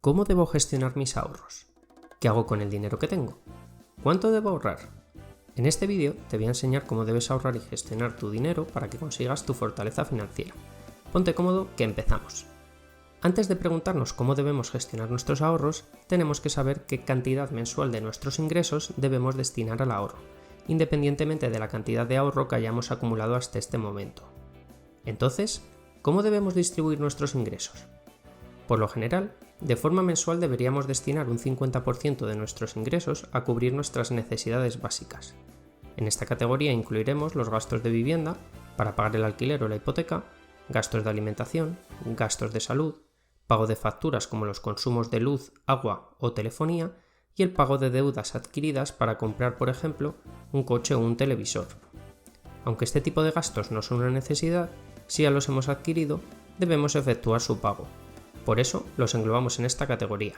¿Cómo debo gestionar mis ahorros? ¿Qué hago con el dinero que tengo? ¿Cuánto debo ahorrar? En este vídeo te voy a enseñar cómo debes ahorrar y gestionar tu dinero para que consigas tu fortaleza financiera. Ponte cómodo que empezamos. Antes de preguntarnos cómo debemos gestionar nuestros ahorros, tenemos que saber qué cantidad mensual de nuestros ingresos debemos destinar al ahorro, independientemente de la cantidad de ahorro que hayamos acumulado hasta este momento. Entonces, ¿cómo debemos distribuir nuestros ingresos? Por lo general, de forma mensual deberíamos destinar un 50% de nuestros ingresos a cubrir nuestras necesidades básicas. En esta categoría incluiremos los gastos de vivienda, para pagar el alquiler o la hipoteca, gastos de alimentación, gastos de salud, pago de facturas como los consumos de luz, agua o telefonía y el pago de deudas adquiridas para comprar, por ejemplo, un coche o un televisor. Aunque este tipo de gastos no son una necesidad, si ya los hemos adquirido, debemos efectuar su pago. Por eso los englobamos en esta categoría.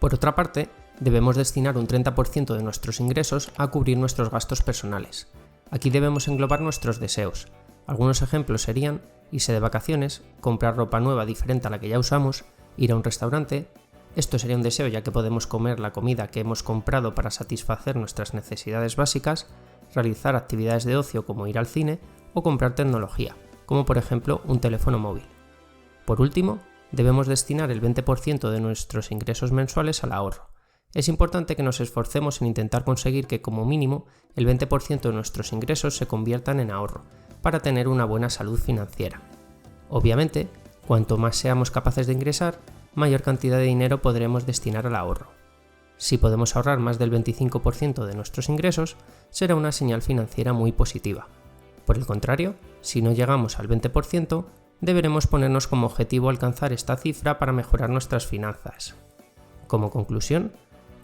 Por otra parte, debemos destinar un 30% de nuestros ingresos a cubrir nuestros gastos personales. Aquí debemos englobar nuestros deseos. Algunos ejemplos serían irse de vacaciones, comprar ropa nueva diferente a la que ya usamos, ir a un restaurante. Esto sería un deseo ya que podemos comer la comida que hemos comprado para satisfacer nuestras necesidades básicas, realizar actividades de ocio como ir al cine o comprar tecnología, como por ejemplo un teléfono móvil. Por último, debemos destinar el 20% de nuestros ingresos mensuales al ahorro. Es importante que nos esforcemos en intentar conseguir que como mínimo el 20% de nuestros ingresos se conviertan en ahorro, para tener una buena salud financiera. Obviamente, cuanto más seamos capaces de ingresar, mayor cantidad de dinero podremos destinar al ahorro. Si podemos ahorrar más del 25% de nuestros ingresos, será una señal financiera muy positiva. Por el contrario, si no llegamos al 20%, deberemos ponernos como objetivo alcanzar esta cifra para mejorar nuestras finanzas. Como conclusión,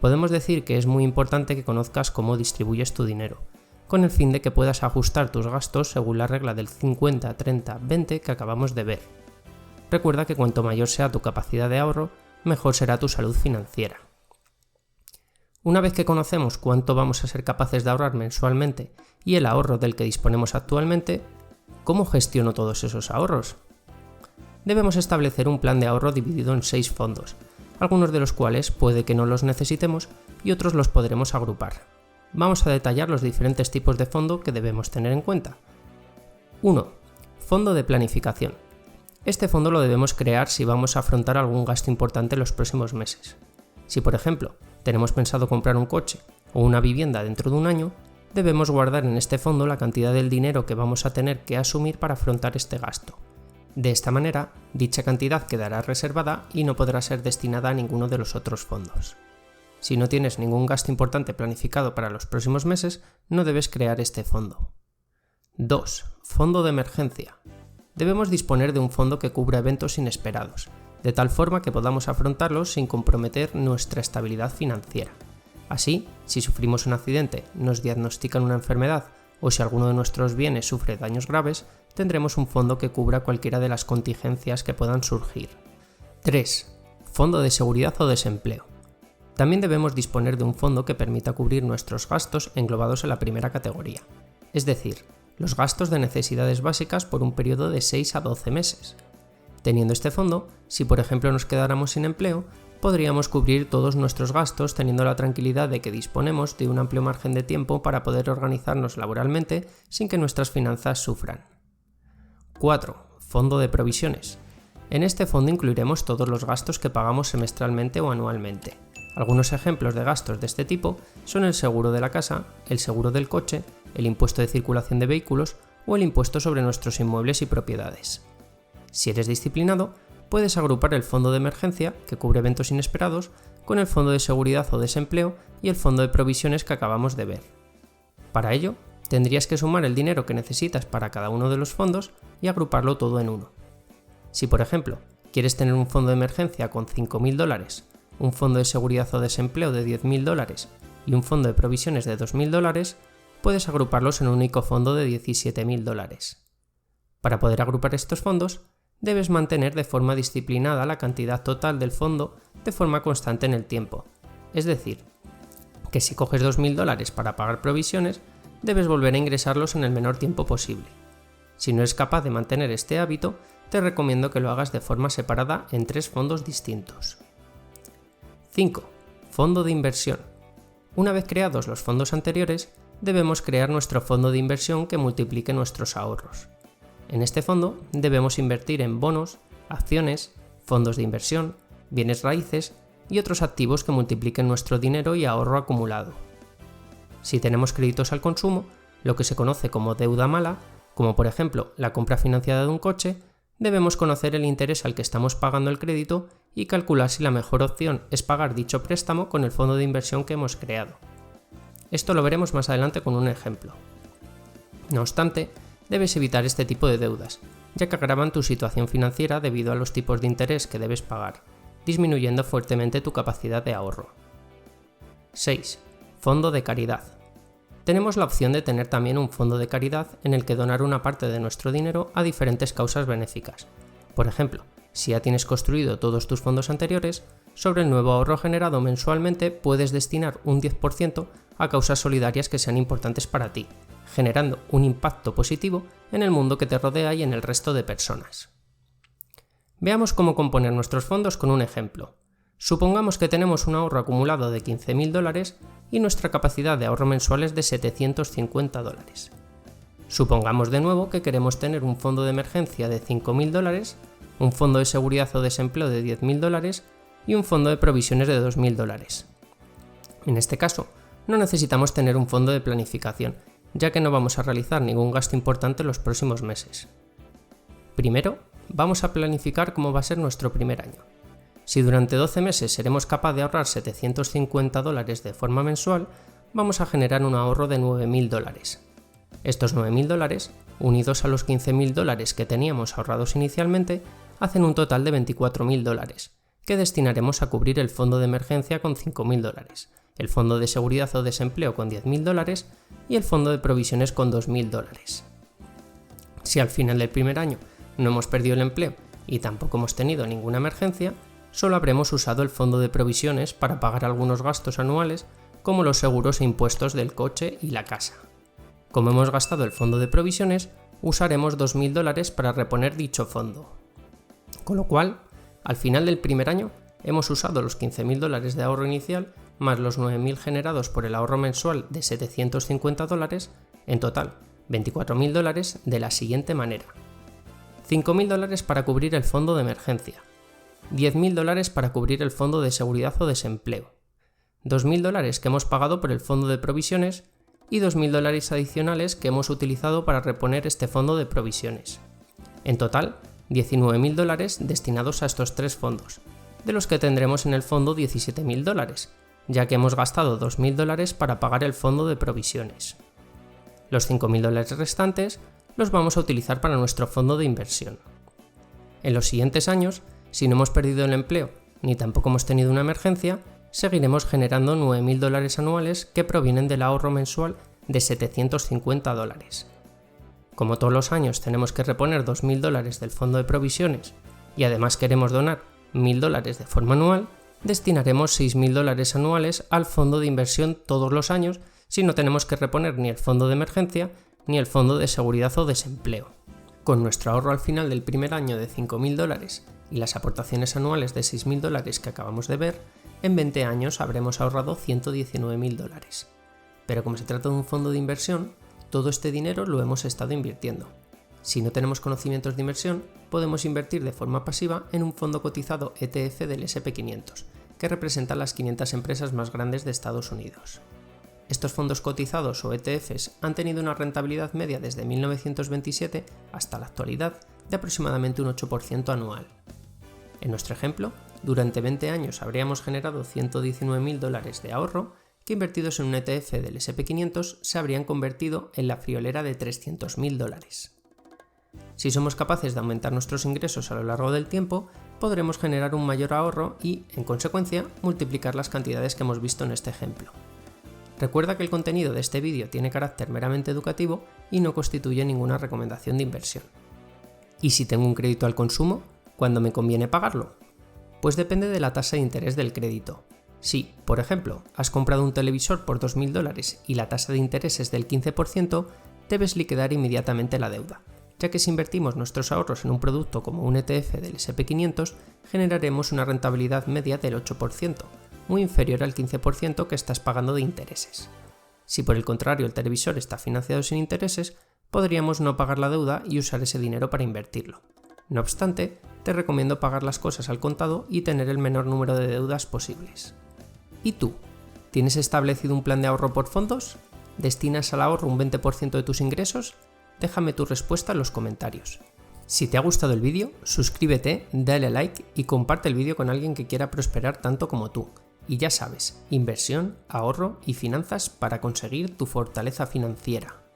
podemos decir que es muy importante que conozcas cómo distribuyes tu dinero, con el fin de que puedas ajustar tus gastos según la regla del 50-30-20 que acabamos de ver. Recuerda que cuanto mayor sea tu capacidad de ahorro, mejor será tu salud financiera. Una vez que conocemos cuánto vamos a ser capaces de ahorrar mensualmente y el ahorro del que disponemos actualmente, ¿cómo gestiono todos esos ahorros? Debemos establecer un plan de ahorro dividido en 6 fondos, algunos de los cuales puede que no los necesitemos y otros los podremos agrupar. Vamos a detallar los diferentes tipos de fondo que debemos tener en cuenta. 1. Fondo de planificación. Este fondo lo debemos crear si vamos a afrontar algún gasto importante en los próximos meses. Si, por ejemplo, tenemos pensado comprar un coche o una vivienda dentro de un año, debemos guardar en este fondo la cantidad del dinero que vamos a tener que asumir para afrontar este gasto. De esta manera, dicha cantidad quedará reservada y no podrá ser destinada a ninguno de los otros fondos. Si no tienes ningún gasto importante planificado para los próximos meses, no debes crear este fondo. 2. Fondo de emergencia. Debemos disponer de un fondo que cubra eventos inesperados, de tal forma que podamos afrontarlos sin comprometer nuestra estabilidad financiera. Así, si sufrimos un accidente, nos diagnostican una enfermedad o si alguno de nuestros bienes sufre daños graves, tendremos un fondo que cubra cualquiera de las contingencias que puedan surgir. 3. Fondo de seguridad o desempleo. También debemos disponer de un fondo que permita cubrir nuestros gastos englobados en la primera categoría, es decir, los gastos de necesidades básicas por un periodo de 6 a 12 meses. Teniendo este fondo, si por ejemplo nos quedáramos sin empleo, podríamos cubrir todos nuestros gastos teniendo la tranquilidad de que disponemos de un amplio margen de tiempo para poder organizarnos laboralmente sin que nuestras finanzas sufran. 4. Fondo de provisiones. En este fondo incluiremos todos los gastos que pagamos semestralmente o anualmente. Algunos ejemplos de gastos de este tipo son el seguro de la casa, el seguro del coche, el impuesto de circulación de vehículos o el impuesto sobre nuestros inmuebles y propiedades. Si eres disciplinado, puedes agrupar el fondo de emergencia, que cubre eventos inesperados, con el fondo de seguridad o desempleo y el fondo de provisiones que acabamos de ver. Para ello, tendrías que sumar el dinero que necesitas para cada uno de los fondos y agruparlo todo en uno. Si, por ejemplo, quieres tener un fondo de emergencia con $5.000, un fondo de seguridad o desempleo de $10.000 y un fondo de provisiones de $2.000, puedes agruparlos en un único fondo de $17.000. Para poder agrupar estos fondos, debes mantener de forma disciplinada la cantidad total del fondo de forma constante en el tiempo. Es decir, que si coges $2.000 para pagar provisiones, debes volver a ingresarlos en el menor tiempo posible. Si no eres capaz de mantener este hábito, te recomiendo que lo hagas de forma separada en 3 fondos distintos. 5. Fondo de inversión. Una vez creados los fondos anteriores, debemos crear nuestro fondo de inversión que multiplique nuestros ahorros. En este fondo debemos invertir en bonos, acciones, fondos de inversión, bienes raíces y otros activos que multipliquen nuestro dinero y ahorro acumulado. Si tenemos créditos al consumo, lo que se conoce como deuda mala, como por ejemplo la compra financiada de un coche, debemos conocer el interés al que estamos pagando el crédito y calcular si la mejor opción es pagar dicho préstamo con el fondo de inversión que hemos creado. Esto lo veremos más adelante con un ejemplo. No obstante, debes evitar este tipo de deudas, ya que agravan tu situación financiera debido a los tipos de interés que debes pagar, disminuyendo fuertemente tu capacidad de ahorro. 6. Fondo de caridad. Tenemos la opción de tener también un fondo de caridad en el que donar una parte de nuestro dinero a diferentes causas benéficas. Por ejemplo, si ya tienes construido todos tus fondos anteriores, sobre el nuevo ahorro generado mensualmente puedes destinar un 10% a causas solidarias que sean importantes para ti, generando un impacto positivo en el mundo que te rodea y en el resto de personas. Veamos cómo componer nuestros fondos con un ejemplo. Supongamos que tenemos un ahorro acumulado de $15.000 y nuestra capacidad de ahorro mensual es de $750. Supongamos de nuevo que queremos tener un fondo de emergencia de $5.000, un fondo de seguridad o desempleo de $10.000 y un fondo de provisiones de $2.000. En este caso, no necesitamos tener un fondo de planificación, ya que no vamos a realizar ningún gasto importante en los próximos meses. Primero, vamos a planificar cómo va a ser nuestro primer año. Si durante 12 meses seremos capaces de ahorrar $750 de forma mensual, vamos a generar un ahorro de $9.000. Estos $9.000, unidos a los $15.000 que teníamos ahorrados inicialmente, hacen un total de $24.000, que destinaremos a cubrir el fondo de emergencia con $5.000, el fondo de seguridad o desempleo con $10.000 y el fondo de provisiones con $2.000. Si al final del primer año no hemos perdido el empleo y tampoco hemos tenido ninguna emergencia, solo habremos usado el fondo de provisiones para pagar algunos gastos anuales como los seguros e impuestos del coche y la casa. Como hemos gastado el fondo de provisiones, usaremos $2.000 para reponer dicho fondo. Con lo cual, al final del primer año, hemos usado los $15.000 de ahorro inicial más los $9.000 generados por el ahorro mensual de $750, en total $24.000 de la siguiente manera: $5.000 para cubrir el fondo de emergencia, $10.000 para cubrir el fondo de seguridad o desempleo, $2.000 que hemos pagado por el fondo de provisiones y $2.000 adicionales que hemos utilizado para reponer este fondo de provisiones. En total, $19.000 destinados a estos tres fondos, de los que tendremos en el fondo $17.000, ya que hemos gastado $2.000 para pagar el fondo de provisiones. Los $5.000 restantes los vamos a utilizar para nuestro fondo de inversión. En los siguientes años, si no hemos perdido el empleo ni tampoco hemos tenido una emergencia, seguiremos generando $9.000 anuales que provienen del ahorro mensual de $750. Como todos los años tenemos que reponer $2.000 del fondo de provisiones y además queremos donar $1.000 de forma anual, destinaremos $6.000 anuales al fondo de inversión todos los años si no tenemos que reponer ni el fondo de emergencia ni el fondo de seguridad o desempleo. Con nuestro ahorro al final del primer año de $5.000 y las aportaciones anuales de $6.000 que acabamos de ver, en 20 años habremos ahorrado $119.000. Pero como se trata de un fondo de inversión, todo este dinero lo hemos estado invirtiendo. Si no tenemos conocimientos de inversión, podemos invertir de forma pasiva en un fondo cotizado ETF del S&P 500, que representa las 500 empresas más grandes de Estados Unidos. Estos fondos cotizados o ETFs han tenido una rentabilidad media desde 1927 hasta la actualidad de aproximadamente un 8% anual. En nuestro ejemplo, durante 20 años habríamos generado $119.000 de ahorro que invertidos en un ETF del S&P 500 se habrían convertido en la friolera de $300.000. Si somos capaces de aumentar nuestros ingresos a lo largo del tiempo, podremos generar un mayor ahorro y, en consecuencia, multiplicar las cantidades que hemos visto en este ejemplo. Recuerda que el contenido de este vídeo tiene carácter meramente educativo y no constituye ninguna recomendación de inversión. ¿Y si tengo un crédito al consumo? ¿Cuándo me conviene pagarlo? Pues depende de la tasa de interés del crédito. Si, por ejemplo, has comprado un televisor por $2.000 y la tasa de interés es del 15%, debes liquidar inmediatamente la deuda, ya que si invertimos nuestros ahorros en un producto como un ETF del S&P 500, generaremos una rentabilidad media del 8%, muy inferior al 15% que estás pagando de intereses. Si por el contrario el televisor está financiado sin intereses, podríamos no pagar la deuda y usar ese dinero para invertirlo. No obstante, te recomiendo pagar las cosas al contado y tener el menor número de deudas posibles. ¿Y tú? ¿Tienes establecido un plan de ahorro por fondos? ¿Destinas al ahorro un 20% de tus ingresos? Déjame tu respuesta en los comentarios. Si te ha gustado el vídeo, suscríbete, dale a like y comparte el vídeo con alguien que quiera prosperar tanto como tú. Y ya sabes, inversión, ahorro y finanzas para conseguir tu fortaleza financiera.